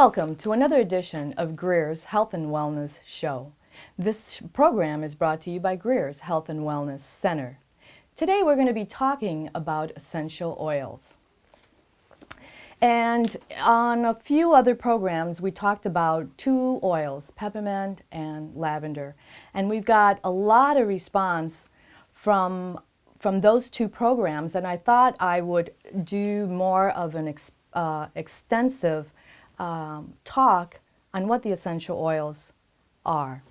Welcome to another edition of Greer's Health and Wellness Show. This program is brought to you by Greer's Health and Wellness Center. Today we're going to be talking about essential oils. And on a few other programs we talked about two oils, peppermint and lavender. And we've got a lot of response from those two programs, and I thought I would do more of an extensive talk on what the essential oils are.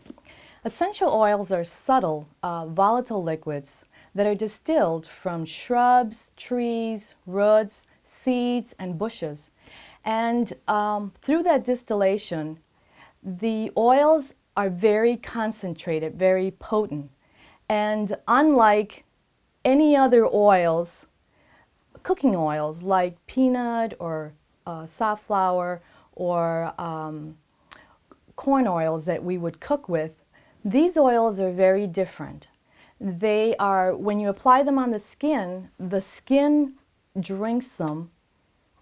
Essential oils are subtle, volatile liquids that are distilled from shrubs, trees, roots, seeds, and bushes. And through that distillation, the oils are very concentrated, very potent. And unlike any other oils, cooking oils like peanut or safflower or corn oils that we would cook with, these oils are very different. They are, when you apply them on the skin drinks them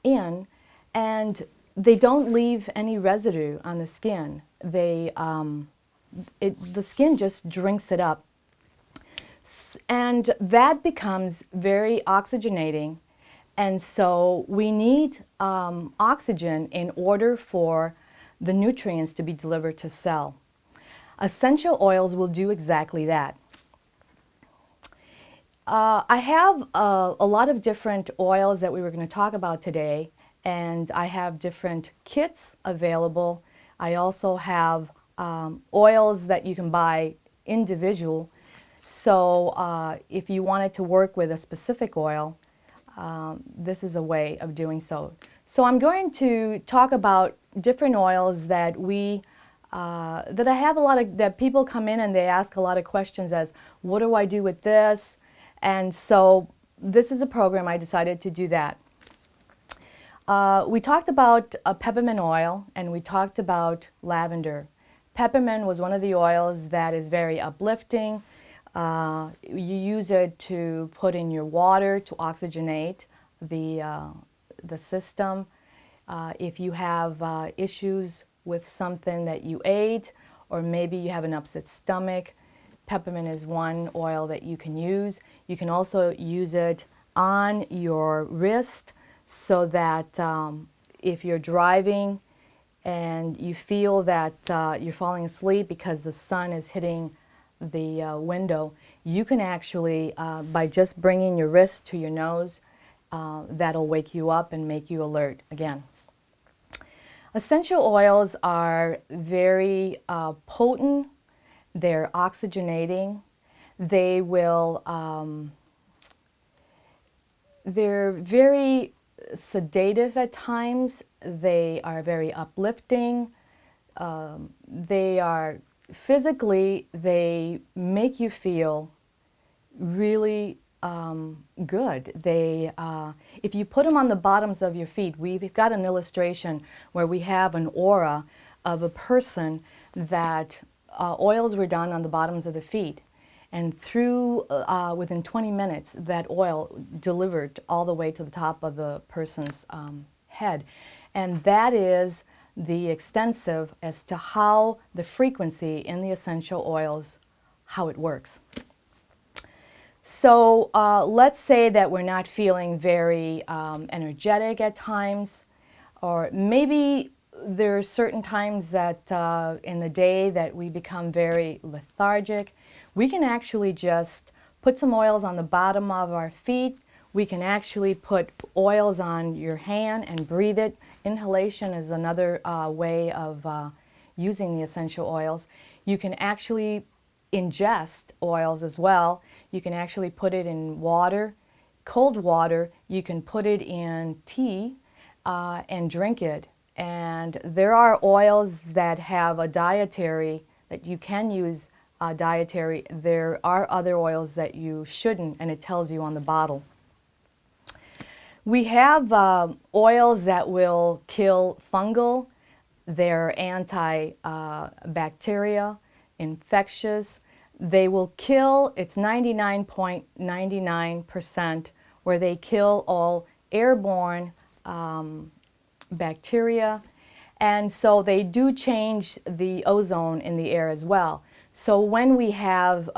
in, and they don't leave any residue on the skin. The skin just drinks it up. And that becomes very oxygenating. And so we need oxygen in order for the nutrients to be delivered to cell. Essential oils will do exactly that. I have a lot of different oils that we were going to talk about today, and I have different kits available. I also have oils that you can buy individual. So if you wanted to work with a specific oil, this is a way of doing so. So I'm going to talk about different oils that that I have a lot of, that people come in and they ask a lot of questions as, what do I do with this? And so this is a program I decided to do that. We talked about a peppermint oil and we talked about lavender. Peppermint was one of the oils that is very uplifting. You use it to put in your water to oxygenate the system. If you have issues with something that you ate, or maybe you have an upset stomach, peppermint is one oil that you can use. You can also use it on your wrist so that if you're driving and you feel that you're falling asleep because the sun is hitting the window, you can actually, by just bringing your wrist to your nose, that'll wake you up and make you alert again. Essential oils are very potent. They're oxygenating. They will, they're very sedative at times. They are very uplifting. They are physically, they make you feel really good. They, if you put them on the bottoms of your feet, we've got an illustration where we have an aura of a person that oils were done on the bottoms of the feet. And through, within 20 minutes, that oil delivered all the way to the top of the person's head. And that is the extensive as to how the frequency in the essential oils, how it works. So let's say that we're not feeling very energetic at times, or maybe there are certain times that in the day that we become very lethargic. We can actually just put some oils on the bottom of our feet. We can actually put oils on your hand and breathe it. Inhalation is another way of using the essential oils. You can actually ingest oils as well. You can actually put it in water, cold water. You can put it in tea and drink it. And there are oils that have a dietary, that you can use dietary. There are other oils that you shouldn't, and it tells you on the bottle. We have oils that will kill fungal. They're anti-bacteria, infectious. They will kill, it's 99.99% where they kill all airborne bacteria, And so they do change the ozone in the air as well. So when we have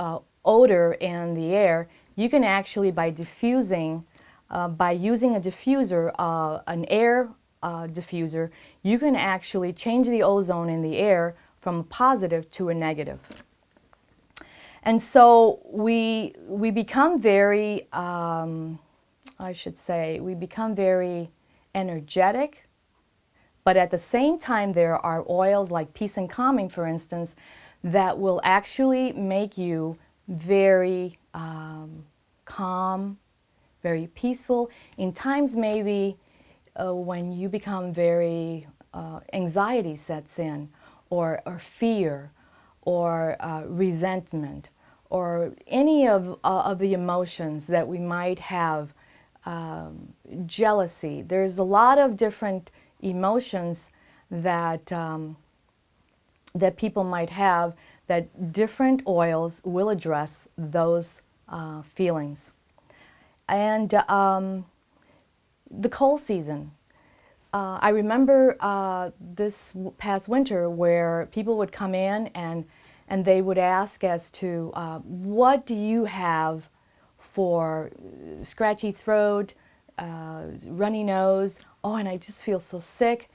odor in the air, you can actually, by diffusing, by using a diffuser, an air diffuser, you can actually change the ozone in the air from a positive to a negative. And so we become very, I should say, we become very energetic, but at the same time there are oils like peace and calming, for instance, that will actually make you very calm, very peaceful. In times maybe when you become very, anxiety sets in, or fear, or resentment, or any of the emotions that we might have, jealousy. There's a lot of different emotions that, that people might have, that different oils will address those feelings. And the cold season. I remember this past winter where people would come in and they would ask as to what do you have for scratchy throat, runny nose, oh, and I just feel so sick.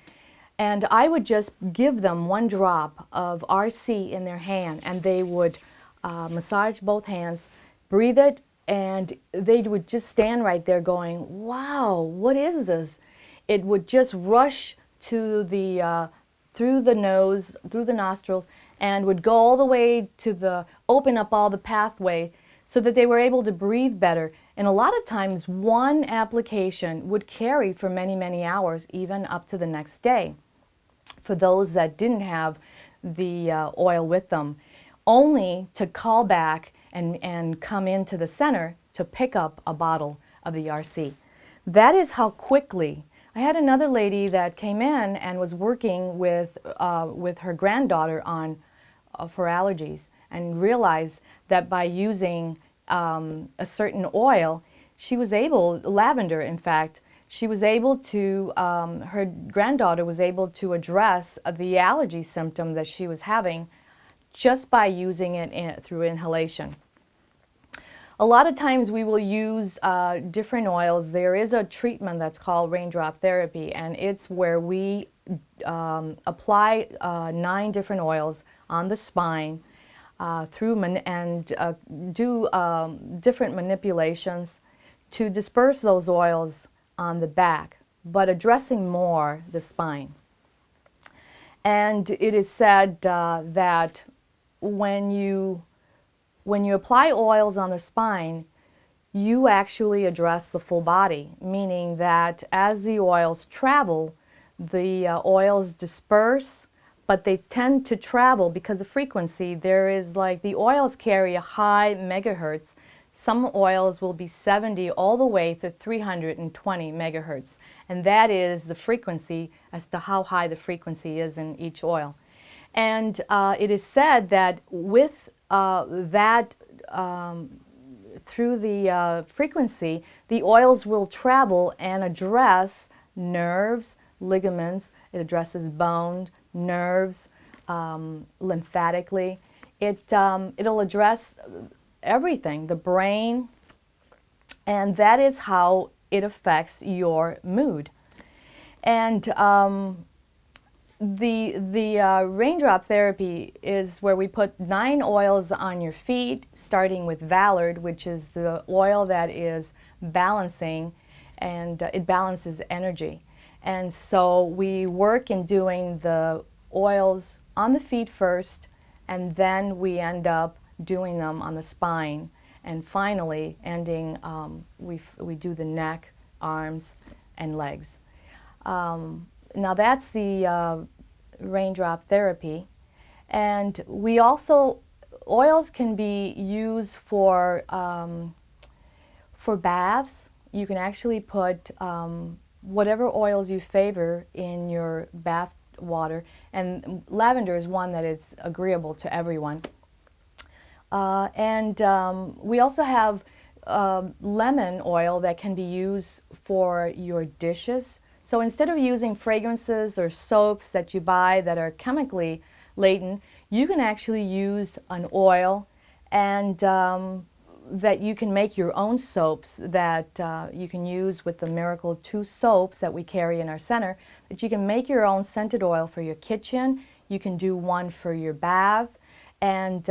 And I would just give them one drop of RC in their hand, and they would massage both hands, breathe it, and they would just stand right there going, wow, what is this? It would just rush to the, through the nose, through the nostrils, and would go all the way to the, open up all the pathway so that they were able to breathe better. And a lot of times one application would carry for many, many hours, even up to the next day, for those that didn't have the oil with them, only to call back and come into the center to pick up a bottle of the RC. That is how quickly. I had another lady that came in and was working with her granddaughter on for allergies, and realized that by using a certain oil, she was able, lavender in fact, she was able to, her granddaughter was able to address the allergy symptom that she was having just by using it through inhalation. A lot of times we will use different oils. There is a treatment that's called raindrop therapy, and it's where we apply 9 different oils on the spine and do different manipulations to disperse those oils on the back, but addressing more the spine. And it is said that when you apply oils on the spine, you actually address the full body, meaning that as the oils travel, the oils disperse, but they tend to travel because the frequency, there is like, the oils carry a high megahertz. Some oils will be 70 all the way to 320 megahertz, and that is the frequency as to how high the frequency is in each oil. And it is said that with that, through the frequency, the oils will travel and address nerves, ligaments. It addresses bone, nerves, lymphatically. It'll address everything, the brain, and that is how it affects your mood. And the raindrop therapy is where we put 9 oils on your feet, starting with Valard, which is the oil that is balancing, and it balances energy. And so we work in doing the oils on the feet first, and then we end up doing them on the spine, and finally ending, we do the neck, arms, and legs. Now that's the raindrop therapy. And we also, oils can be used for baths. You can actually put whatever oils you favor in your bath water, and lavender is one that is agreeable to everyone. We also have lemon oil that can be used for your dishes So instead of using fragrances or soaps that you buy that are chemically laden, you can actually use an oil, and that you can make your own soaps that you can use with the Miracle 2 soaps that we carry in our center, that you can make your own scented oil for your kitchen. You can do one for your bath, and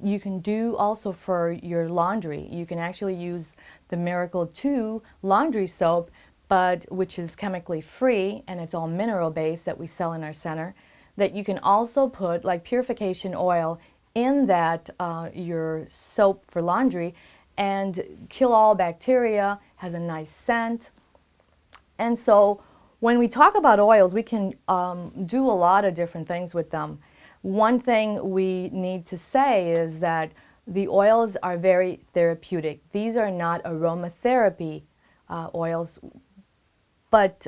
you can do also for your laundry. You can actually use the Miracle 2 laundry soap, but which is chemically free, and it's all mineral based, that we sell in our center, that you can also put like purification oil in that your soap for laundry, and kill all bacteria, has a nice scent. And so when we talk about oils, we can do a lot of different things with them. One thing we need to say is that the oils are very therapeutic. These are not aromatherapy oils, but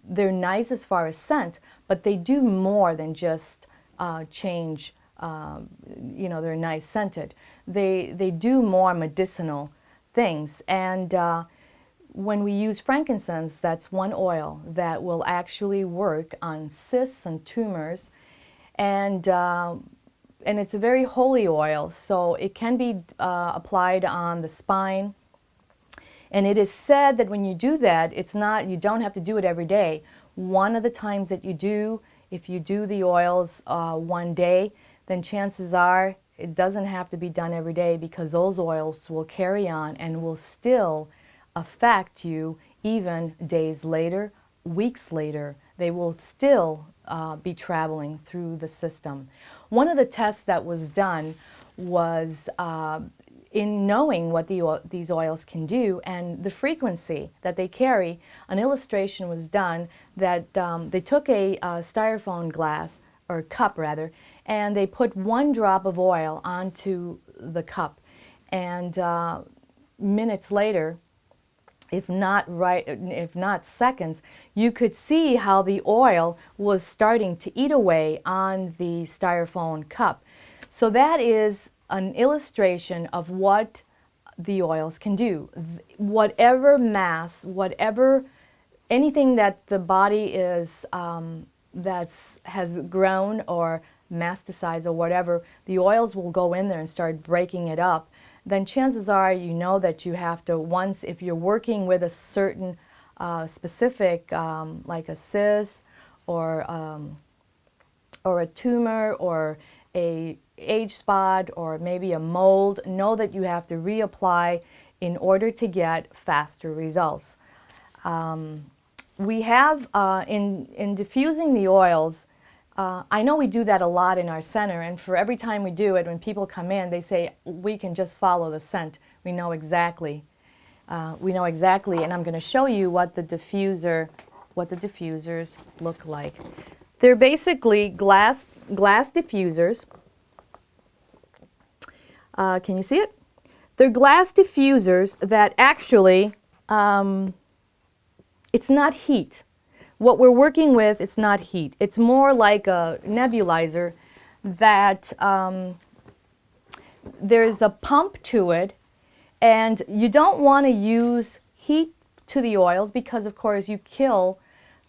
they're nice as far as scent, but they do more than just change, they're nice scented. They do more medicinal things. And when we use frankincense, that's one oil that will actually work on cysts and tumors. And it's a very holy oil, so it can be applied on the spine. And it is said that when you do that, you don't have to do it every day. One of the times that you do, if you do the oils one day, then chances are it doesn't have to be done every day, because those oils will carry on and will still affect you even days later, weeks later. They will still be traveling through the system. One of the tests that was done was in knowing what these oils can do and the frequency that they carry. An illustration was done that they took a styrofoam glass, or cup rather, and they put 1 drop of oil onto the cup, and minutes later, if not seconds, you could see how the oil was starting to eat away on the styrofoam cup. So that is an illustration of what the oils can do. Whatever mass, anything that the body is has grown or masticized or whatever, the oils will go in there and start breaking it up. Then chances are you know that you have to, once, if you're working with a certain specific, like a cyst or a tumor or a age spot or maybe a mold, know that you have to reapply in order to get faster results. We have, in diffusing the oils, I know we do that a lot in our center, and for every time we do it, when people come in, they say, we can just follow the scent. We know exactly. And I'm going to show you what the diffusers look like. They're basically glass diffusers. Can you see it? They're glass diffusers that actually, it's not heat. What we're working with, it's not heat. It's more like a nebulizer that there's a pump to it, and you don't want to use heat to the oils because, of course, you kill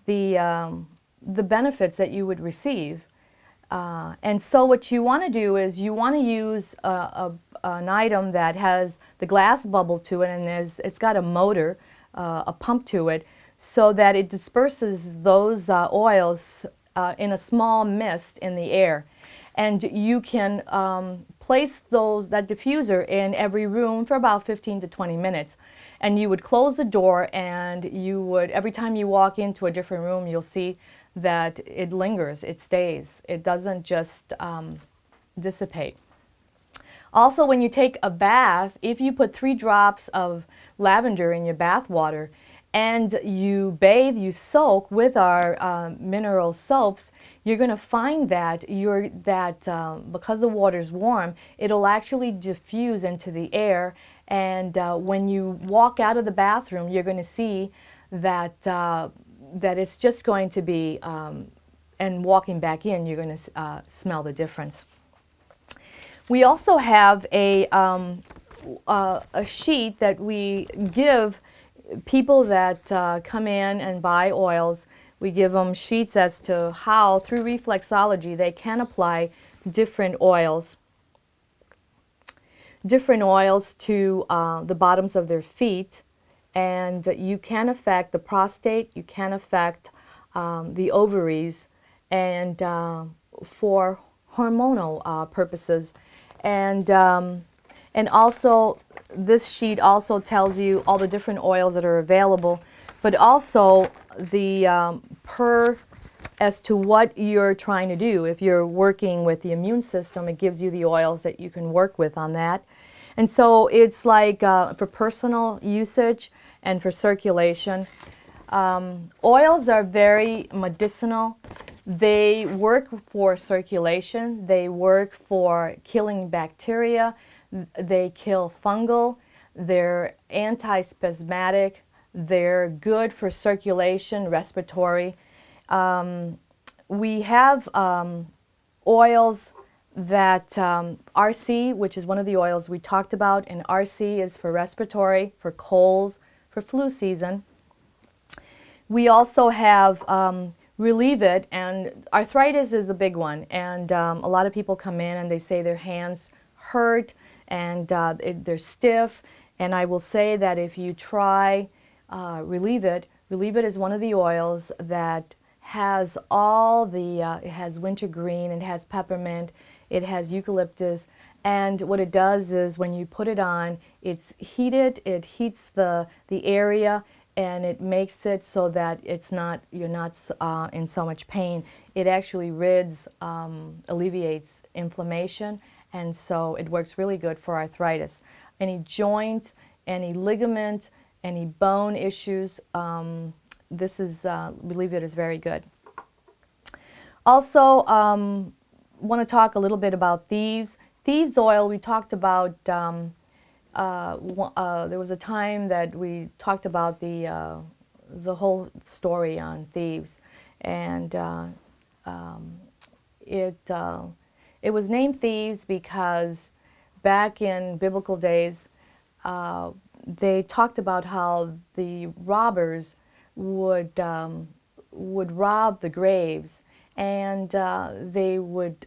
the benefits that you would receive. And so what you want to do is you want to use an item that has the glass bubble to it, and it's got a motor, a pump to it, so that it disperses those oils in a small mist in the air. And you can place that diffuser in every room for about 15 to 20 minutes. And you would close the door, and you would, every time you walk into a different room, you'll see that it lingers, it stays. It doesn't just dissipate. Also, when you take a bath, if you put 3 drops of lavender in your bath water, and you bathe, you soak with our mineral soaps, you're going to find that because the water's warm, it'll actually diffuse into the air. And when you walk out of the bathroom, you're going to see that it's just going to be, and walking back in, you're going to smell the difference. We also have a sheet that we give people that come in and buy oils, we give them sheets as to how, through reflexology, they can apply different oils to the bottoms of their feet. And you can affect the prostate, you can affect the ovaries, and for hormonal purposes. And also, this sheet also tells you all the different oils that are available, but also the as to what you're trying to do. If you're working with the immune system, it gives you the oils that you can work with on that. And so it's like for personal usage and for circulation. Oils are very medicinal. They work for circulation. They work for killing bacteria. They kill fungal. They're anti-spasmodic. They're good for circulation, respiratory. We have oils that RC, which is one of the oils we talked about, and RC is for respiratory, for colds, for flu season. We also have Relieve It, and arthritis is a big one, and a lot of people come in and they say their hands hurt and they're stiff, and I will say that if you try Relieve It is one of the oils that has all the, it has wintergreen, it has peppermint, it has eucalyptus, and what it does is when you put it on, it's heated, it heats the area, and it makes it so that it's not, you're not in so much pain. It actually alleviates inflammation, and so it works really good for arthritis. Any joint, any ligament, any bone issues, this is, Relieve It is very good. Also, want to talk a little bit about Thieves. Thieves oil, we talked about, there was a time that we talked about the whole story on Thieves. And it was named Thieves because back in biblical days, they talked about how the robbers would rob the graves, and they would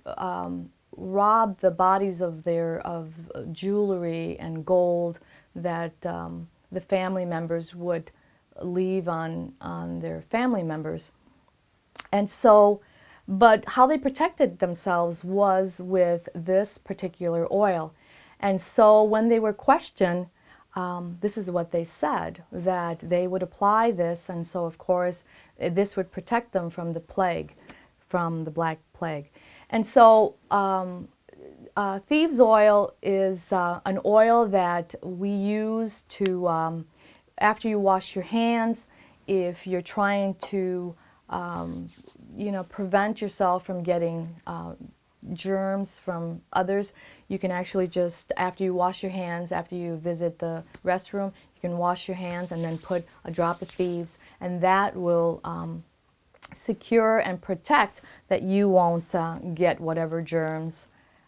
rob the bodies of jewelry and gold that the family members would leave on their family members. And so, but how they protected themselves was with this particular oil. And so when they were questioned, this is what they said, that they would apply this, and so of course this would protect them from the plague, from the Black Plague. And so Thieves oil is an oil that we use to, after you wash your hands, if you're trying to prevent yourself from getting germs from others, you can actually just, after you wash your hands, after you visit the restroom, you can wash your hands and then put a drop of Thieves, and that will secure and protect that you won't get whatever germs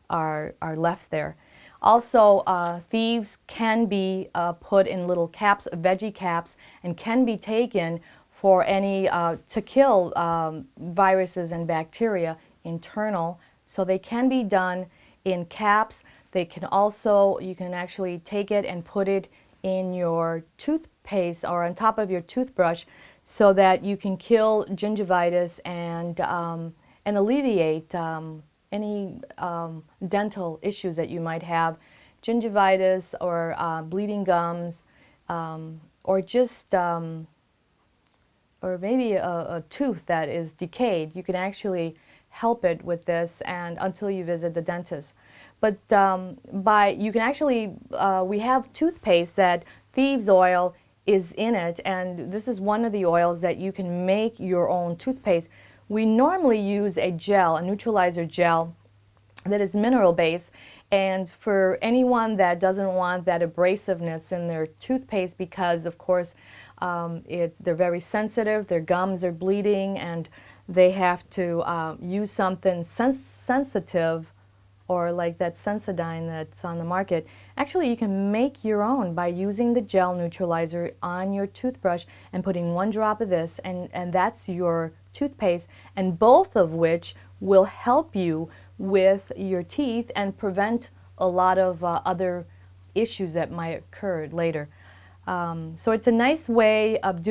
are left there. Also, Thieves can be put in little caps, veggie caps, and can be taken for any, to kill viruses and bacteria internal. So they can be done in caps. They can also, you can actually take it and put it in your toothpaste or on top of your toothbrush so that you can kill gingivitis and alleviate any dental issues that you might have, gingivitis or bleeding gums, or just or maybe a tooth that is decayed. You can actually help it with this, and until you visit the dentist. But you can actually, we have toothpaste that Thieves oil is in it, and this is one of the oils that you can make your own toothpaste. We normally use a gel, a neutralizer gel that is mineral based, and for anyone that doesn't want that abrasiveness in their toothpaste, because of course they're very sensitive, their gums are bleeding, and they have to use something sensitive or like that Sensodyne that's on the market. Actually, you can make your own by using the gel neutralizer on your toothbrush and putting 1 drop of this, and that's your toothpaste, and both of which will help you with your teeth and prevent a lot of other issues that might occur later. So it's a nice way of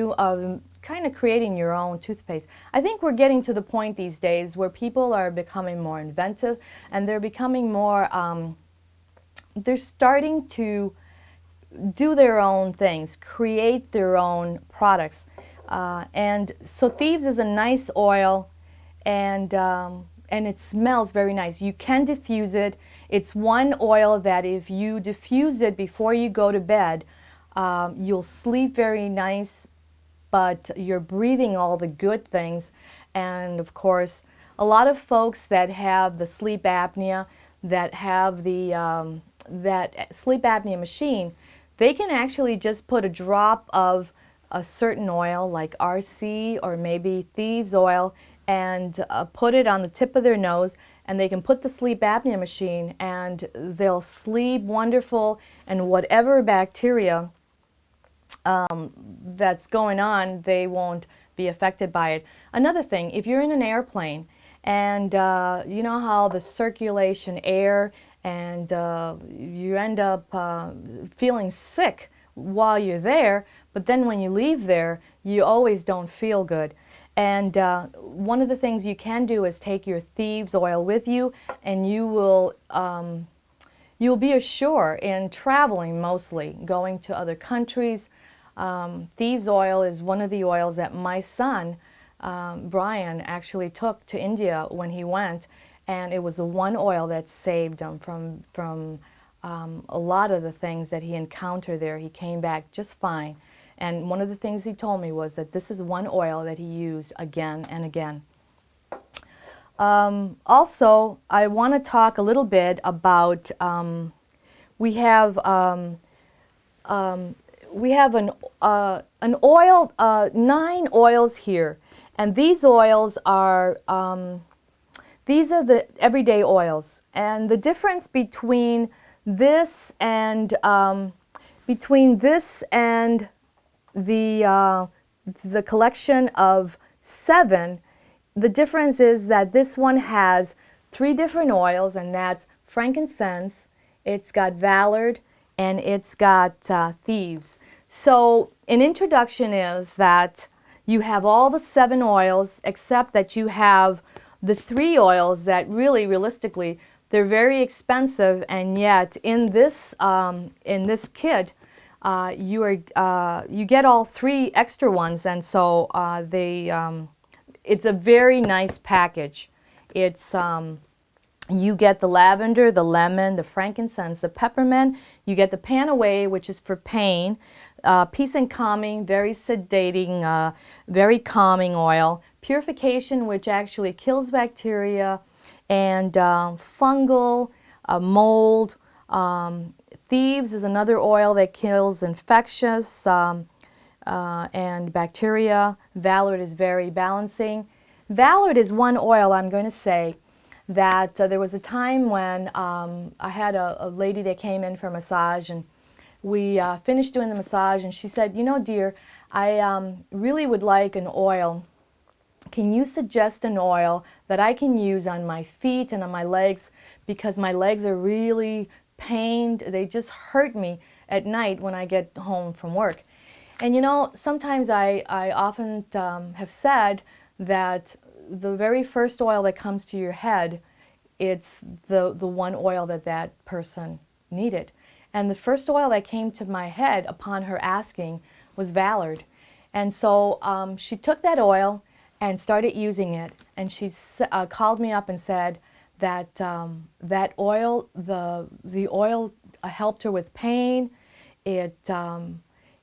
kind of creating your own toothpaste. I think we're getting to the point these days where people are becoming more inventive, and they're becoming more, they're starting to do their own things, create their own products. And so Thieves is a nice oil, and it smells very nice. You can diffuse it. It's one oil that if you diffuse it before you go to bed, you'll sleep very nice, but you're breathing all the good things. And of course, a lot of folks that have the sleep apnea, that have the that sleep apnea machine, they can actually just put a drop of a certain oil like RC or maybe Thieves oil and put it on the tip of their nose, and they can put the sleep apnea machine and they'll sleep wonderful, and whatever bacteria that's going on, they won't be affected by it. Another thing, if you're in an airplane and you know how the circulation air and you end up feeling sick while you're there, but then when you leave there, you always don't feel good. And one of the things you can do is take your Thieves oil with you, and you'll be ashore in traveling, mostly going to other countries. Thieves oil is one of the oils that my son Brian actually took to India when he went, and it was the one oil that saved him from a lot of the things that he encountered there. He came back just fine. And one of the things he told me was that this is one oil that he used again and again. Also, I want to talk a little bit about, we have an oil, 9 oils here, and these oils are, these are the everyday oils. And the difference between this and, the collection of 7, the difference is that this one has 3 different oils, and that's frankincense, it's got Ballard, and it's got Thieves. So an introduction is that you have all the 7 oils, except that you have the 3 oils that really, realistically, they're very expensive, and yet in this kit, you get all 3 extra ones, and so it's a very nice package. It's you get the lavender, the lemon, the frankincense, the peppermint. You get the Panaway, which is for pain, peace and calming, very sedating, very calming oil. Purification, which actually kills bacteria and fungal, mold. Thieves is another oil that kills infectious and bacteria. Ballard is very balancing. Ballard is one oil, I'm going to say, that there was a time when I had a lady that came in for a massage, and we finished doing the massage, and she said, you know, dear, I really would like an oil. Can you suggest an oil that I can use on my feet and on my legs, because my legs are really pained, they just hurt me at night when I get home from work. And you know, sometimes I often have said that the very first oil that comes to your head, it's the one oil that person needed. And the first oil that came to my head upon her asking was Ballard. And so she took that oil and started using it, and she called me up and said that that oil, the oil helped her with pain.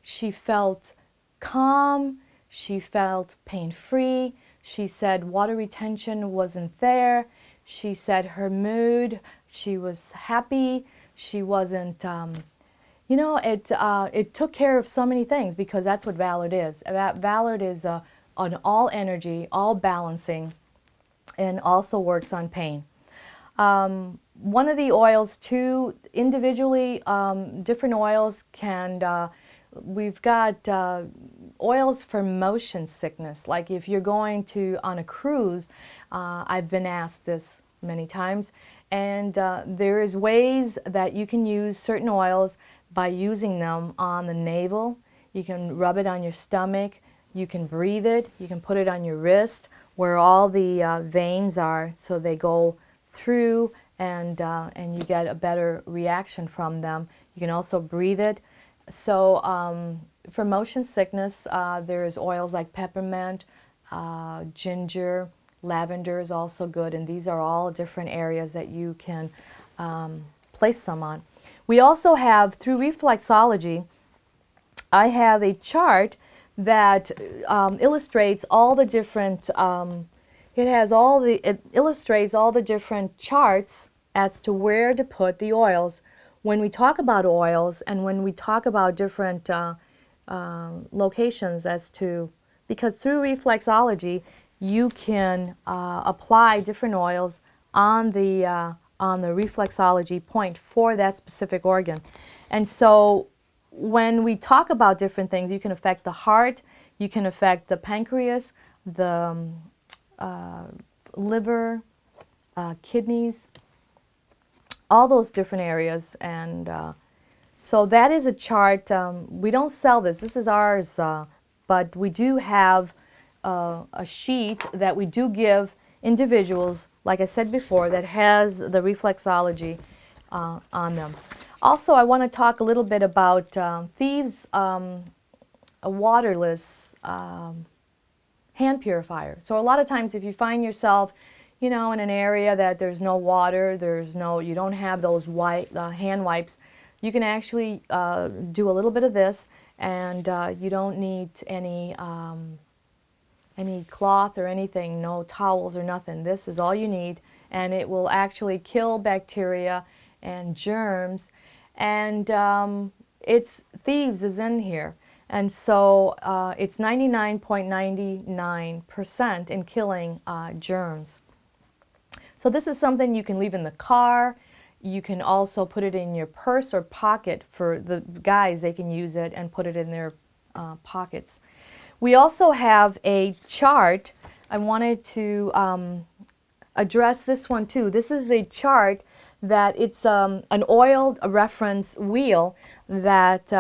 She felt calm, she felt pain-free. She said water retention wasn't there. She said her mood, she was happy. She wasn't, you know, it took care of so many things, because that's what Ballard is. Ballard is an all energy, all balancing, and also works on pain. one of the oils too, individually, different oils can, we've got oils for motion sickness. Like if you're going on a cruise, I've been asked this many times, and there is ways that you can use certain oils by using them on the navel. You can rub it on your stomach, you can breathe it, you can put it on your wrist where all the veins are, so they go through and you get a better reaction from them. You can also breathe it. So for motion sickness, there's oils like peppermint, ginger, lavender is also good, and these are all different areas that you can place them on. We also have, through Reflexology, I have a chart that illustrates all the different, it illustrates all the different charts as to where to put the oils. When we talk about oils and when we talk about different locations as to, because through Reflexology you can apply different oils on the reflexology point for that specific organ. And so when we talk about different things, you can affect the heart, you can affect the pancreas, the liver, kidneys, all those different areas. And so that is a chart. We don't sell this. This is ours, but we do have a sheet that we do give individuals, like I said before, that has the Reflexology on them. Also, I want to talk a little bit about Thieves, a waterless hand purifier. So a lot of times if you find yourself, you know, in an area that there's no water, you don't have those hand wipes, you can actually do a little bit of this, and you don't need any cloth or anything, no towels or nothing. This is all you need, and it will actually kill bacteria and germs. And it's Thieves is in here, and so it's 99.99% in killing germs. So this is something you can leave in the car. You can also put it in your purse or pocket. For the guys, they can use it and put it in their pockets. We also have a chart. I wanted to address this one too. This is a chart that it's an oiled reference wheel that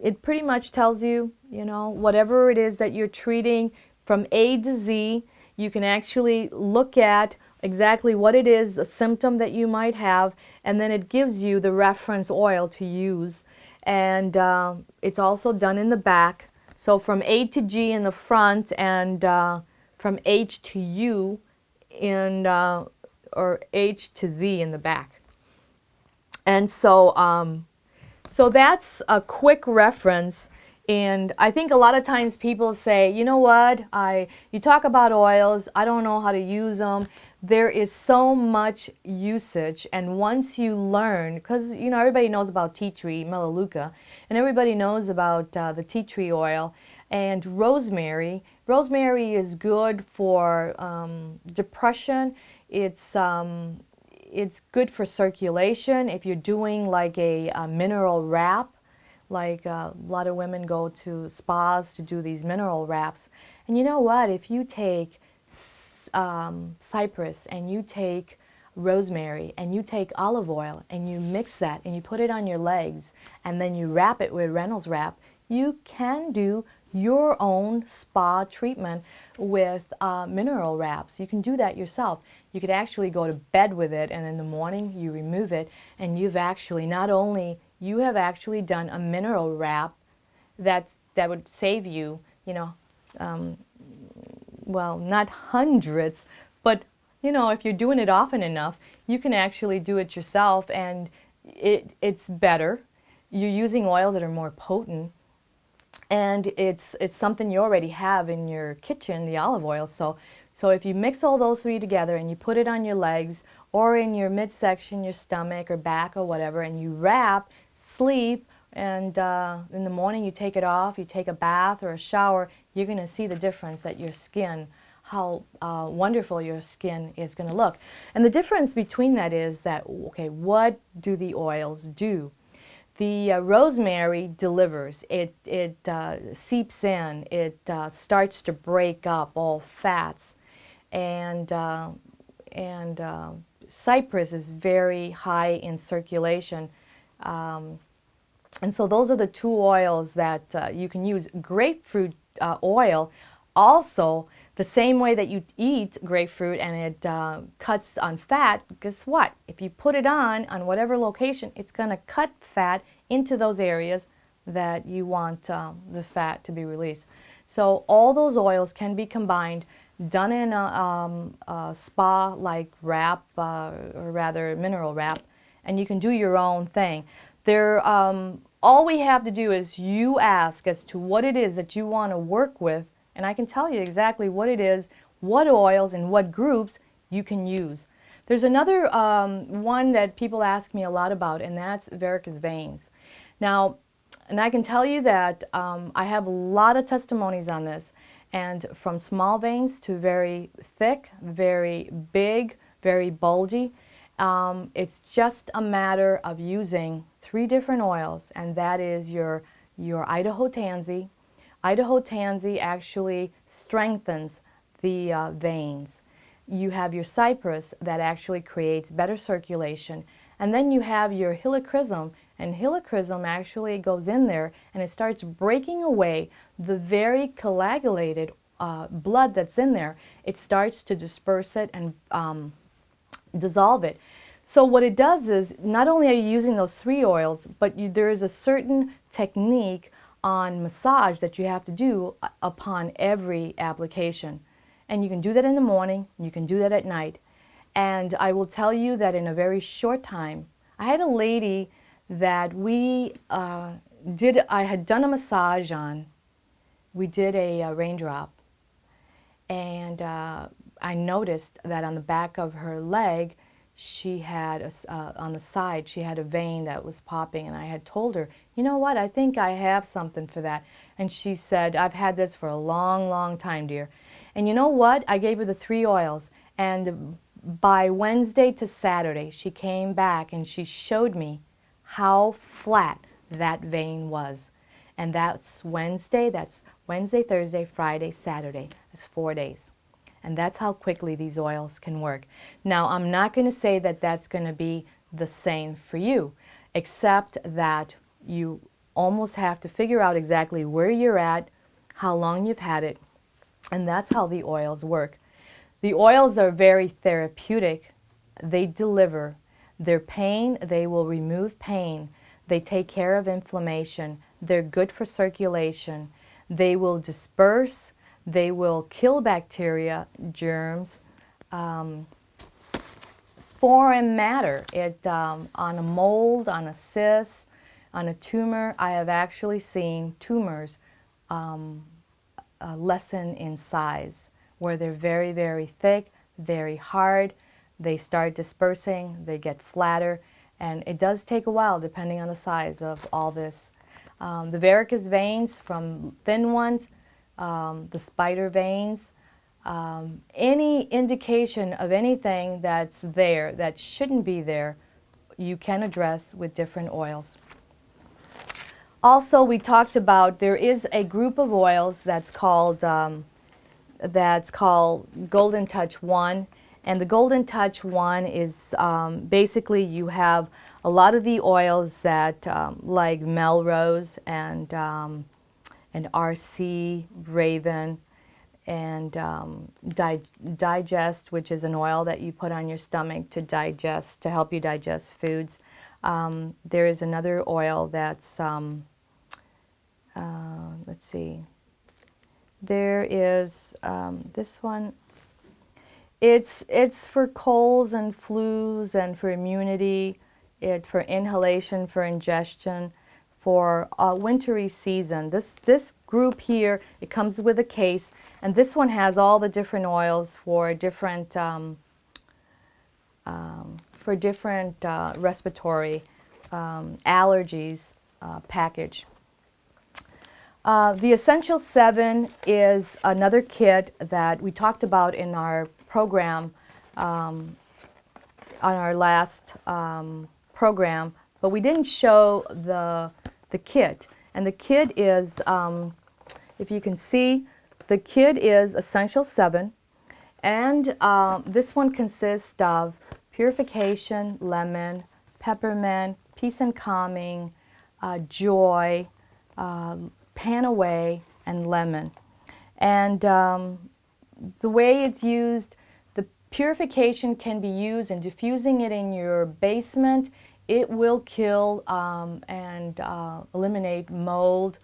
it pretty much tells you, you know, whatever it is that you're treating from A to Z. You can actually look at exactly what it is, the symptom that you might have, and then it gives you the reference oil to use. And it's also done in the back. So from A to G in the front, and from H to U in, or H to Z in the back. And so, so that's a quick reference. And I think a lot of times people say, you know what, you talk about oils, I don't know how to use them. There is so much usage, and once you learn, because you know everybody knows about tea tree, melaleuca, and everybody knows about the tea tree oil, and rosemary. Rosemary is good for depression. It's good for circulation. If you're doing like a mineral wrap, like a lot of women go to spas to do these mineral wraps. And you know what? If you take cypress and you take rosemary and you take olive oil and you mix that and you put it on your legs and then you wrap it with Reynolds wrap, you can do your own spa treatment with mineral wraps. You can do that yourself. You could actually go to bed with it, and in the morning you remove it, and you've actually you have actually done a mineral wrap that would save you, you know, well, not hundreds, but you know, if you're doing it often enough, you can actually do it yourself, and it's better. You're using oils that are more potent, and it's something you already have in your kitchen, the olive oil. So if you mix all those three together and you put it on your legs or in your midsection, your stomach or back or whatever, and you wrap, sleep, and in the morning you take it off, you take a bath or a shower, you're going to see the difference that your skin how wonderful your skin is going to look. And the difference between that is that, okay, what do the oils do? The rosemary delivers. It seeps in. It starts to break up all fats, and cypress is very high in circulation. And so those are the two oils that you can use. Grapefruit oil, also the same way that you eat grapefruit and it cuts on fat, guess what? If you put it on whatever location, it's going to cut fat into those areas that you want the fat to be released. So all those oils can be combined, done in a spa-like wrap, or rather mineral wrap, and you can do your own thing. All we have to do is you ask as to what it is that you want to work with, and I can tell you exactly what it is, what oils and what groups you can use. There's another one that people ask me a lot about, and that's varicose veins. Now, and I can tell you that I have a lot of testimonies on this, and from small veins to very thick, very big, very bulgy. It's just a matter of using 3 different oils, and that is your Idaho tansy. Idaho tansy actually strengthens the veins. You have your cypress that actually creates better circulation, and then you have your helichrysum, and helichrysum actually goes in there and it starts breaking away the very coagulated blood that's in there. It starts to disperse it and dissolve it. So what it does is, not only are you using those 3 oils, but there is a certain technique on massage that you have to do upon every application. And you can do that in the morning, you can do that at night. And I will tell you that in a very short time, I had a lady that I had done a massage on. We did a raindrop. And I noticed that on the back of her leg, she had, on the side, she had a vein that was popping, and I had told her, you know what, I think I have something for that. And she said, I've had this for a long, long time, dear. And you know what, I gave her the 3 oils, and by Wednesday to Saturday, she came back and she showed me how flat that vein was. And that's Wednesday, Thursday, Friday, Saturday. That's 4 days. And that's how quickly these oils can work. Now, I'm not going to say that that's going to be the same for you, except that you almost have to figure out exactly where you're at, how long you've had it, and that's how the oils work. The oils are very therapeutic. They deliver. Their pain, they will remove pain. They take care of inflammation. They're good for circulation. They will disperse. They will kill bacteria, germs, foreign matter. On a mold, on a cyst, on a tumor, I have actually seen tumors lessen in size, where they're very, very thick, very hard. They start dispersing, they get flatter, and it does take a while depending on the size of all this. The varicose veins, from thin ones, the spider veins, any indication of anything that's there that shouldn't be there, you can address with different oils. Also, we talked about, there is a group of oils that's called Golden Touch 1. And the Golden Touch 1 is basically, you have a lot of the oils that like Melrose and RC, Raven, and Digest, which is an oil that you put on your stomach to digest, to help you digest foods. There is another oil that's, let's see, there is this one. It's for colds and flus and for immunity, for inhalation, for ingestion, for a wintry season. This group here, it comes with a case, and this one has all the different oils for different respiratory allergies package. The Essential 7 is another kit that we talked about in our program, on our last program, but we didn't show the kit. And the kit is, if you can see, the kit is Essential 7, and this one consists of purification, lemon, peppermint, peace and calming, joy, pan away, and lemon. And the way it's used, the purification can be used in diffusing it in your basement. It will kill and eliminate mold,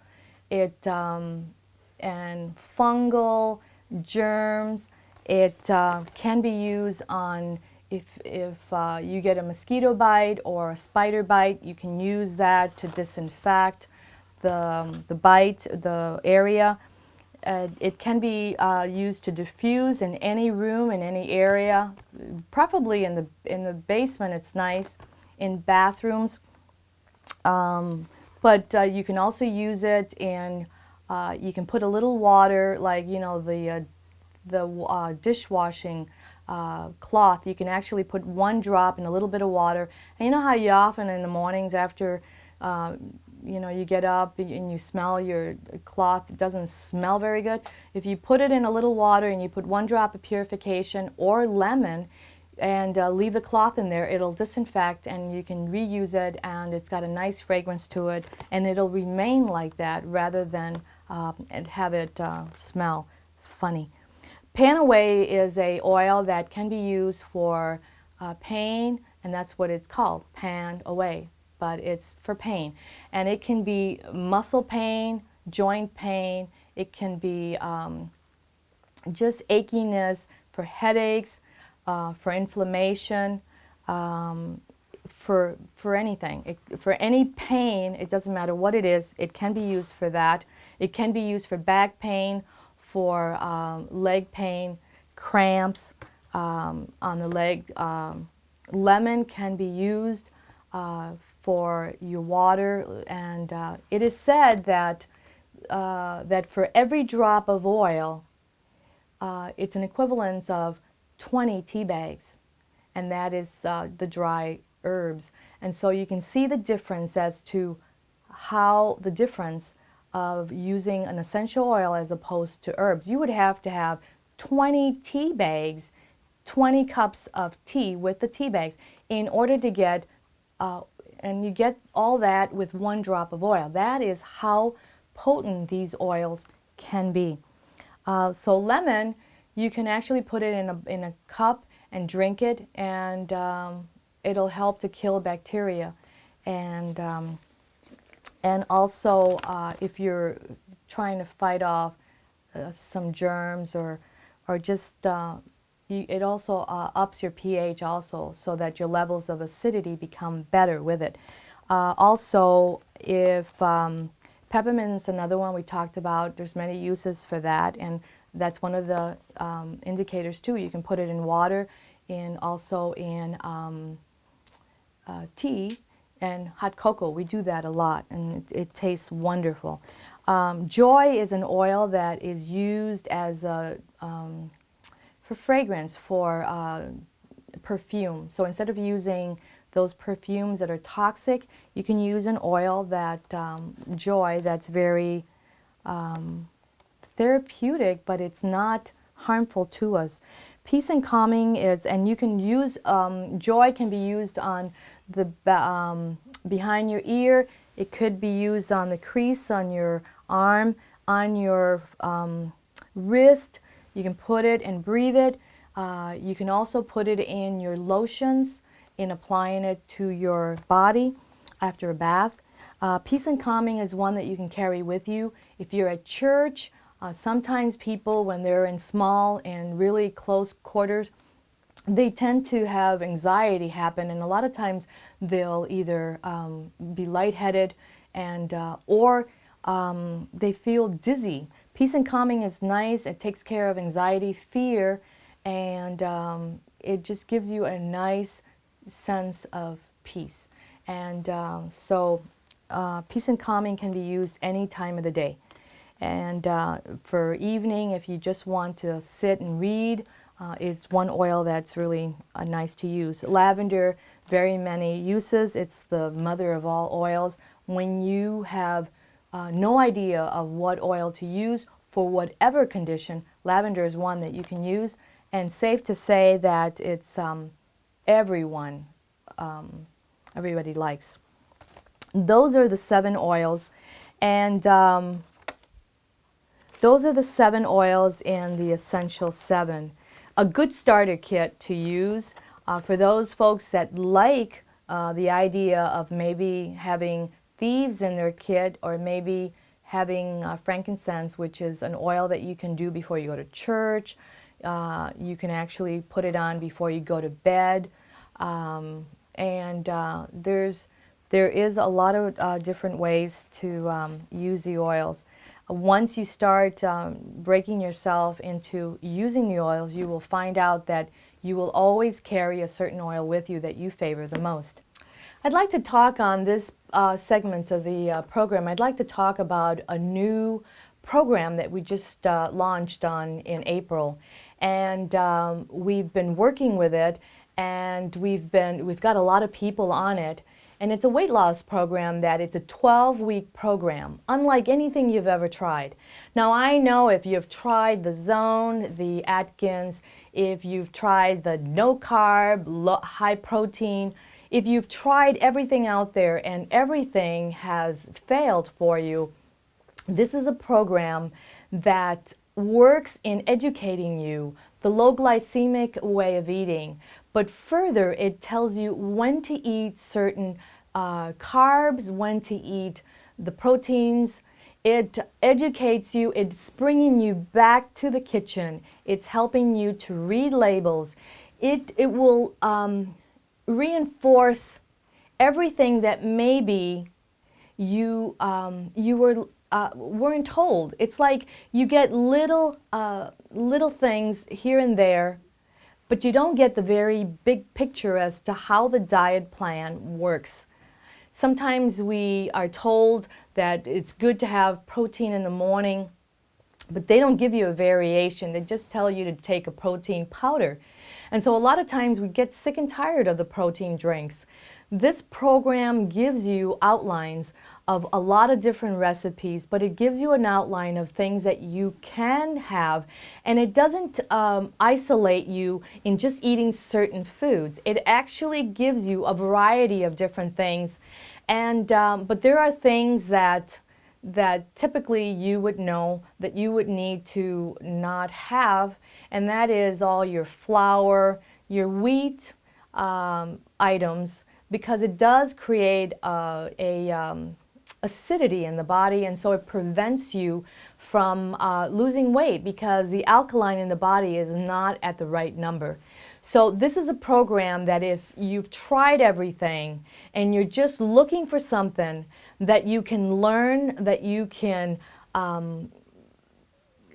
and fungal germs. It can be used on if you get a mosquito bite or a spider bite. You can use that to disinfect the bite, the area. It can be used to diffuse in any room, in any area, preferably in the basement. It's nice in bathrooms, but you can also use it in. You can put a little water, like the dishwashing cloth. You can actually put one drop in a little bit of water. And you know how you often in the mornings after you get up and you smell your cloth, it doesn't smell very good. If you put it in a little water and you put one drop of purification or lemon and leave the cloth in there, it'll disinfect and you can reuse it, and it's got a nice fragrance to it, and it'll remain like that rather than and have it smell funny. Pan Away is a oil that can be used for pain, and that's what it's called, Pan Away, but it's for pain. And it can be muscle pain, joint pain, it can be just achiness, for headaches, for inflammation, for anything. For any pain, it doesn't matter what it is, it can be used for that. It can be used for back pain, for leg pain, cramps on the leg. Lemon can be used for your water, and it is said that for every drop of oil, it's an equivalence of 20 tea bags, and that is the dry herbs. And so you can see the difference as to how the difference of using an essential oil as opposed to herbs. You would have to have 20 tea bags, 20 cups of tea with the tea bags in order to get, and you get all that with one drop of oil. That is how potent these oils can be. So lemon, you can actually put it in a cup and drink it, and it'll help to kill bacteria. And also, if you're trying to fight off some germs or just, it also ups your pH also, so that your levels of acidity become better with it. Also, if peppermint's another one we talked about, there's many uses for that, and that's one of the indicators too. You can put it in water, and also in tea and hot cocoa. We do that a lot, and it tastes wonderful. Joy is an oil that is used as a for fragrance, for perfume. So instead of using those perfumes that are toxic, you can use an oil that joy that's very therapeutic, but it's not harmful to us. Peace and calming is, and you can use, joy can be used on the behind your ear. It could be used on the crease on your arm, on your wrist. You can put it and breathe it. You can also put it in your lotions, in applying it to your body after a bath. Peace and calming is one that you can carry with you. If you're at church, sometimes people, when they're in small and really close quarters, they tend to have anxiety happen, and a lot of times they'll either be lightheaded and or they feel dizzy. Peace and calming is nice. It takes care of anxiety, fear, and it just gives you a nice sense of peace. And so peace and calming can be used any time of the day. And for evening, if you just want to sit and read, it's one oil that's really nice to use. Lavender, very many uses. It's the mother of all oils. When you have no idea of what oil to use for whatever condition, lavender is one that you can use. And safe to say that it's everyone, everybody likes. Those are the 7 oils. And those are the 7 oils in the Essential 7. A good starter kit to use for those folks that like the idea of maybe having thieves in their kit, or maybe having frankincense, which is an oil that you can do before you go to church. You can actually put it on before you go to bed. There is a lot of different ways to use the oils. Once you start breaking yourself into using the oils, you will find out that you will always carry a certain oil with you that you favor the most. I'd like to talk on this segment of the program. I'd like to talk about a new program that we just launched in April, and we've been working with it, and we've got a lot of people on it. And it's a weight loss program that it's a 12-week program, unlike anything you've ever tried. Now, I know if you've tried the Zone, the Atkins, if you've tried the no carb, high protein, if you've tried everything out there and everything has failed for you, this is a program that works in educating you the low glycemic way of eating, but further it tells you when to eat certain carbs, when to eat the proteins. It educates you, it's bringing you back to the kitchen, it's helping you to read labels. It will reinforce everything that maybe you weren't told. It's like you get little things here and there, but you don't get the very big picture as to how the diet plan works. Sometimes we are told that it's good to have protein in the morning, but they don't give you a variation. They just tell you to take a protein powder. And so a lot of times we get sick and tired of the protein drinks. This program gives you outlines of a lot of different recipes, but it gives you an outline of things that you can have, and it doesn't isolate you in just eating certain foods. It actually gives you a variety of different things, and but there are things that typically you would know that you would need to not have, and that is all your flour, your wheat items, because it does create acidity in the body, and so it prevents you from losing weight because the alkaline in the body is not at the right number. So this is a program that if you've tried everything and you're just looking for something that you can learn, that you can,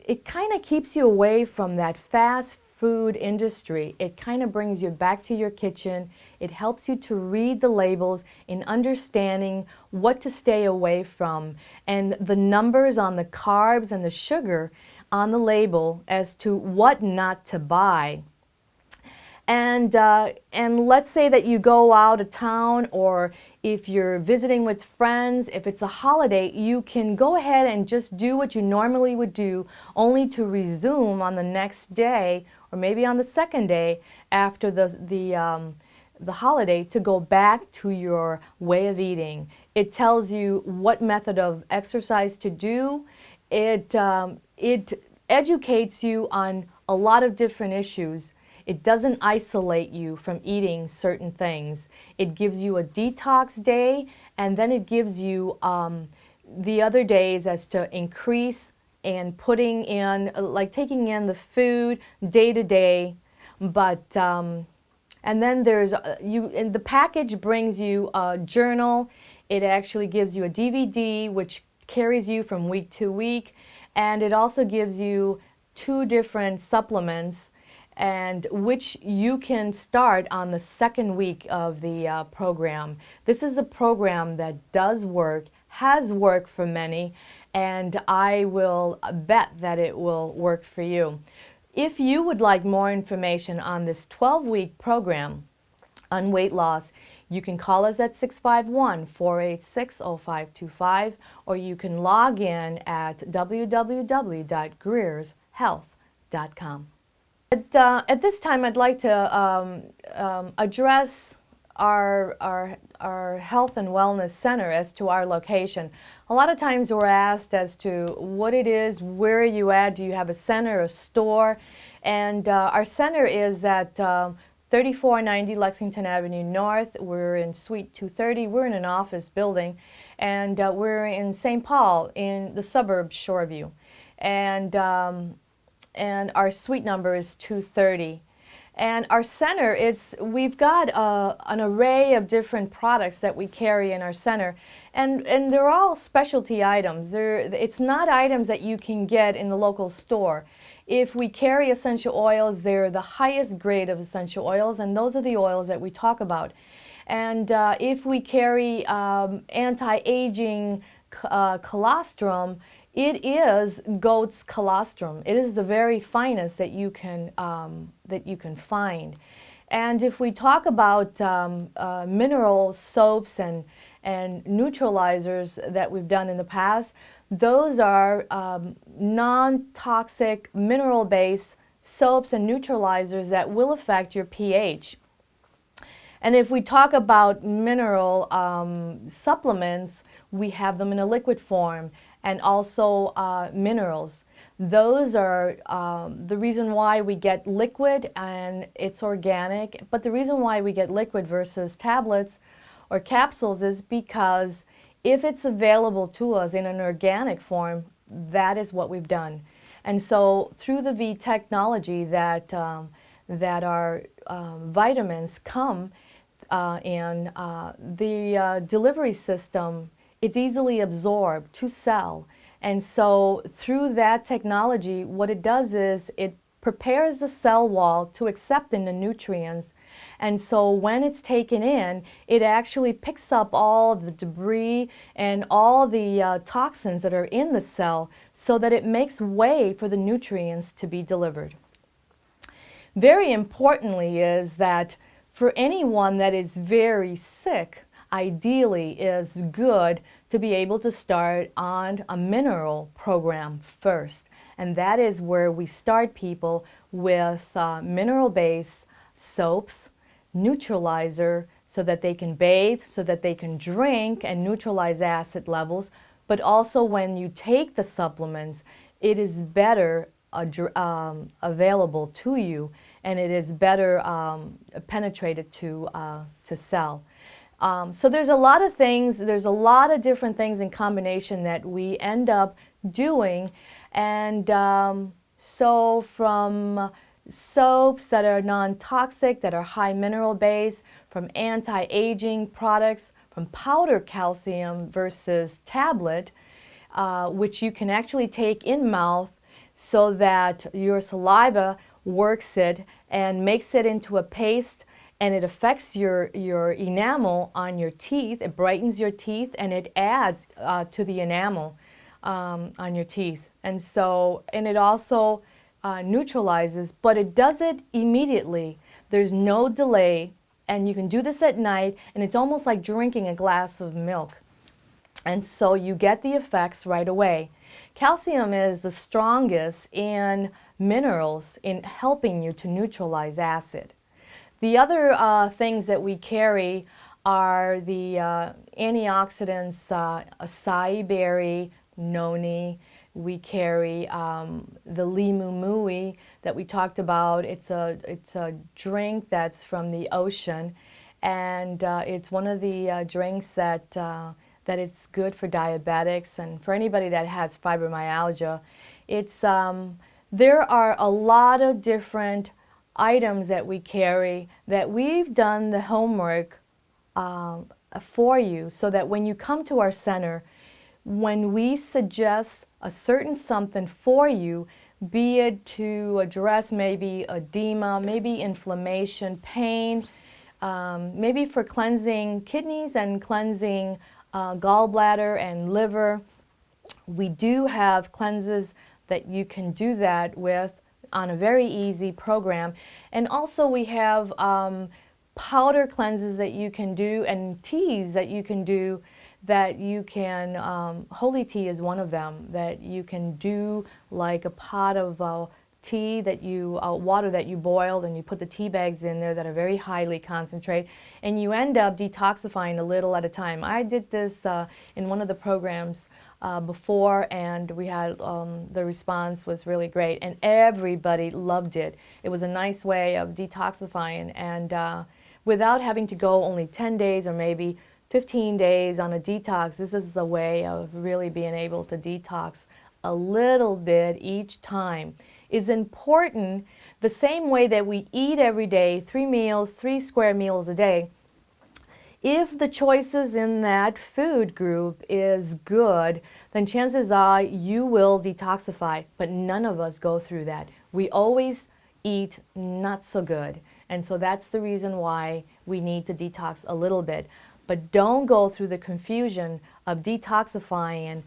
it kind of keeps you away from that fast food industry. It kind of brings you back to your kitchen. It helps you to read the labels in understanding what to stay away from and the numbers on the carbs and the sugar on the label as to what not to buy. And let's say that you go out of town, or if you're visiting with friends, if it's a holiday, you can go ahead and just do what you normally would do, only to resume on the next day or maybe on the second day after the holiday to go back to your way of eating. It tells you what method of exercise to do. It educates you on a lot of different issues. It doesn't isolate you from eating certain things. It gives you a detox day, and then it gives you the other days as to increase and putting in, like taking in the food day to day. But and then there's and the package brings you a journal. It actually gives you a DVD which carries you from week to week, and it also gives you 2 different supplements, and which you can start on the second week of the program. This is a program that does work, has worked for many, and I will bet that it will work for you. If you would like more information on this 12-week program on weight loss, you can call us at 651-486-0525, or you can log in at www.greershealth.com. At this time, I'd like to address our health and wellness center as to our location. A lot of times we're asked as to what it is, where are you at, do you have a center, a store? And our center is at 3490 Lexington Avenue North. We're in Suite 230. We're in an office building, and we're in St. Paul in the suburb Shoreview. And our suite number is 230. And our center, we've got an array of different products that we carry in our center, and they're all specialty items. It's not items that you can get in the local store. If we carry essential oils, they're the highest grade of essential oils, and those are the oils that we talk about. And if we carry anti-aging colostrum, it is goat's colostrum. It is the very finest that you can find. And if we talk about mineral soaps and neutralizers that we've done in the past, those are non-toxic mineral-based soaps and neutralizers that will affect your pH. And if we talk about mineral supplements, we have them in a liquid form, and also minerals. Those are the reason why we get liquid, and it's organic. But the reason why we get liquid versus tablets or capsules is because if it's available to us in an organic form, that is what we've done. And so through the V technology that our vitamins come in, the delivery system, it's easily absorbed to cell. And so through that technology, what it does is it prepares the cell wall to accept in the nutrients. And so when it's taken in, it actually picks up all the debris and all the toxins that are in the cell, so that it makes way for the nutrients to be delivered. Very importantly is that for anyone that is very sick, ideally is good to be able to start on a mineral program first. And that is where we start people with mineral-based soaps, neutralizer, so that they can bathe, so that they can drink and neutralize acid levels. But also when you take the supplements, it is better available to you, and it is better penetrated to cell. So there's a lot of things, there's a lot of different things in combination that we end up doing. And so from soaps that are non-toxic, that are high mineral base, from anti-aging products, from powder calcium versus tablet, which you can actually take in mouth so that your saliva works it and makes it into a paste, and it affects your enamel on your teeth. It brightens your teeth, and it adds to the enamel on your teeth. And so, and it also neutralizes, but it does it immediately. There's no delay, and you can do this at night, and it's almost like drinking a glass of milk. And so you get the effects right away. Calcium is the strongest in minerals in helping you to neutralize acid. The other things that we carry are the antioxidants, acai berry, noni. We carry the limu mui that we talked about. It's a drink that's from the ocean, and it's one of the drinks that that is good for diabetics and for anybody that has fibromyalgia. It's there are a lot of different items that we carry that we've done the homework for you, so that when you come to our center, when we suggest a certain something for you, be it to address maybe edema, maybe inflammation, pain, maybe for cleansing kidneys and cleansing gallbladder and liver, We do have cleanses that you can do that with on a very easy program. And also we have powder cleanses that you can do and teas that you can do that you can, holy tea is one of them, that you can do like a pot of tea that you, water that you boiled, and you put the tea bags in there that are very highly concentrated, and you end up detoxifying a little at a time. I did this in one of the programs before, and we had, the response was really great, and everybody loved it. It was a nice way of detoxifying, and without having to go only 10 days or maybe 15 days on a detox, this is a way of really being able to detox a little bit each time. Is important the same way that we eat every day, 3 meals, 3 square meals a day. If the choices in that food group is good, then chances are you will detoxify, but none of us go through that. We always eat not so good, and so that's the reason why we need to detox a little bit. But don't go through the confusion of detoxifying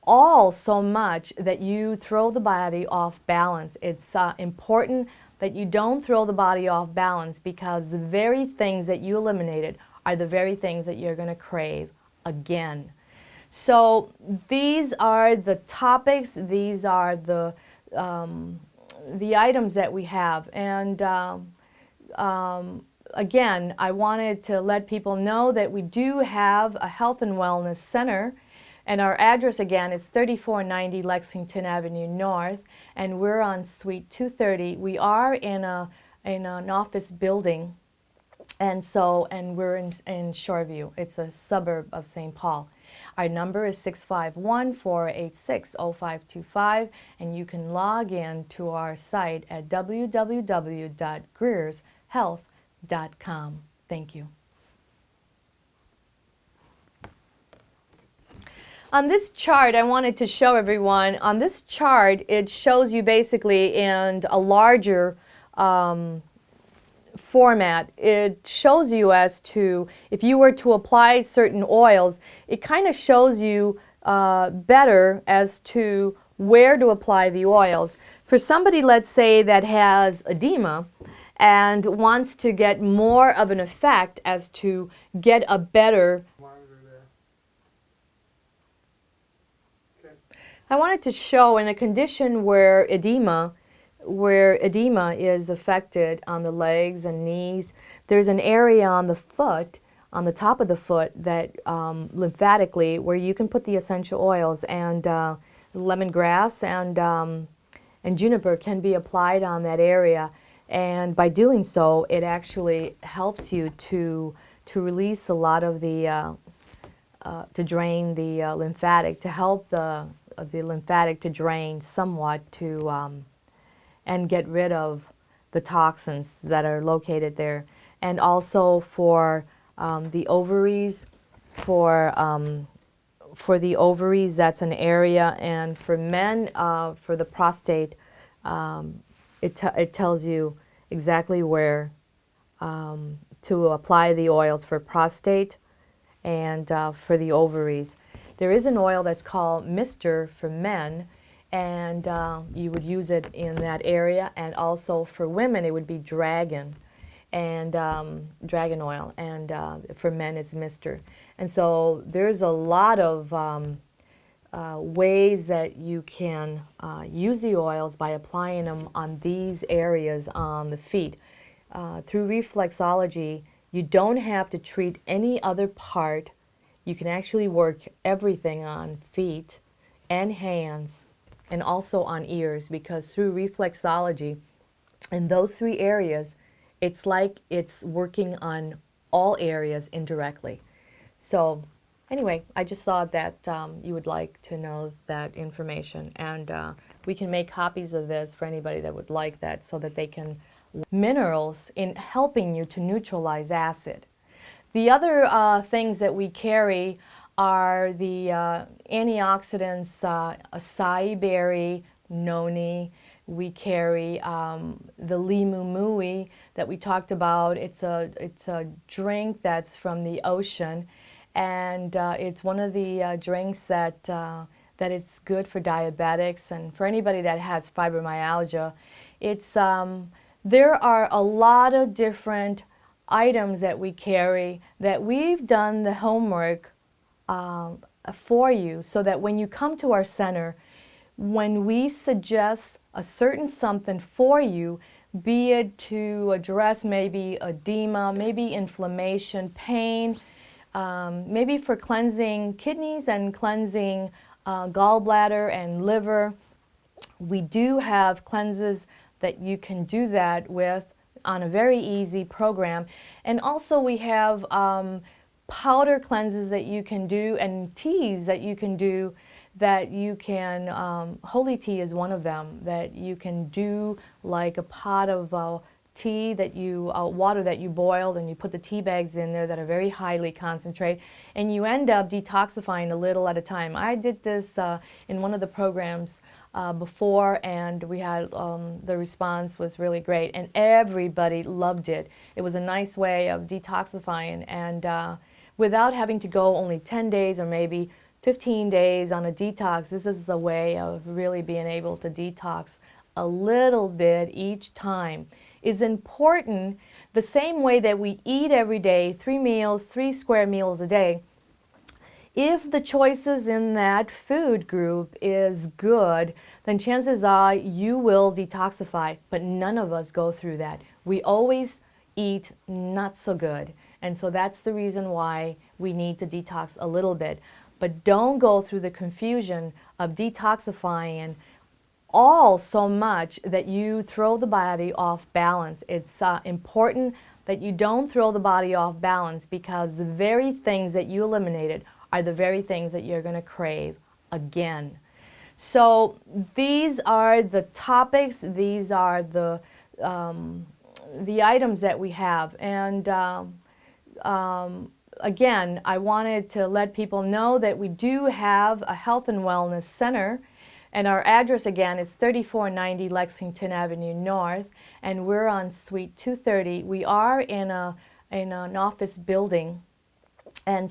all so much that you throw the body off balance. It's important that you don't throw the body off balance, because the very things that you eliminated are the very things that you're going to crave again. So these are the topics, these are the items that we have. And again, I wanted to let people know that we do have a health and wellness center, and our address again is 3490 Lexington Avenue North, and we're on Suite 230. We are in an office building, and we're in Shoreview. It's a suburb of St. Paul. Our number is 651-486-0525, and you can log in to our site at www.greershealth.com. Thank you. On this chart, I wanted to show everyone, on this chart, it shows you basically in a larger format. It shows you as to, if you were to apply certain oils, it kind of shows you better as to where to apply the oils. For somebody, let's say, that has edema and wants to get more of an effect as to get a better, I wanted to show in a condition where edema is affected on the legs and knees, there's an area on the foot, on the top of the foot, that lymphatically, where you can put the essential oils, and lemongrass and juniper can be applied on that area. And by doing so, it actually helps you to release a lot of the, to drain the lymphatic, to help the lymphatic to drain somewhat, to and get rid of the toxins that are located there. And also for the ovaries, for the ovaries, that's an area. And for men, for the prostate, it tells you exactly where to apply the oils for prostate and for the ovaries. There is an oil that's called Mister for men, and you would use it in that area. And also for women, it would be dragon, and dragon oil, and for men it's Mister. And so there's a lot of ways that you can use the oils by applying them on these areas on the feet. Through reflexology, you don't have to treat any other part. You can actually work everything on feet and hands, and also on ears, because through reflexology, in those 3 areas, it's like it's working on all areas indirectly. So anyway, I just thought that you would like to know that information, and we can make copies of this for anybody that would like that, so that they can minerals in helping you to neutralize acid. The other things that we carry are the antioxidants, acai berry, noni. We carry the limu mui that we talked about. It's a drink that's from the ocean, and it's one of the drinks that that it's good for diabetics and for anybody that has fibromyalgia. It's, there are a lot of different items that we carry that we've done the homework for you, so that when you come to our center, when we suggest a certain something for you, be it to address maybe edema, maybe inflammation, pain, maybe for cleansing kidneys and cleansing gallbladder and liver, we do have cleanses that you can do that with on a very easy program. And also we have powder cleanses that you can do and teas that you can do, that you can, holy tea is one of them, that you can do like a pot of tea that you, water that you boiled, and you put the tea bags in there that are very highly concentrated, and you end up detoxifying a little at a time. I did this in one of the programs before, and we had, the response was really great, and everybody loved it. It was a nice way of detoxifying, and without having to go only 10 days or maybe 15 days on a detox. This is a way of really being able to detox a little bit each time. Is important the same way that we eat every day, 3 meals, 3 square meals a day. If the choices in that food group is good, then chances are you will detoxify, but none of us go through that. We always eat not so good, and so that's the reason why we need to detox a little bit. But don't go through the confusion of detoxifying all so much that you throw the body off balance. It's important that you don't throw the body off balance, because the very things that you eliminated are the very things that you're going to crave again. So these are the topics, these are the items that we have. And again, I wanted to let people know that we do have a health and wellness center, and our address again is 3490 Lexington Avenue North, and we're on Suite 230. We are in an office building, and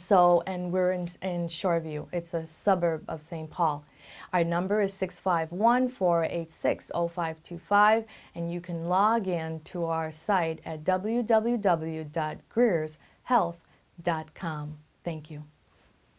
we're in Shoreview. It's a suburb of St. Paul. Our number is 651-486-0525, and you can log in to our site at www.greershealth.com. Thank you.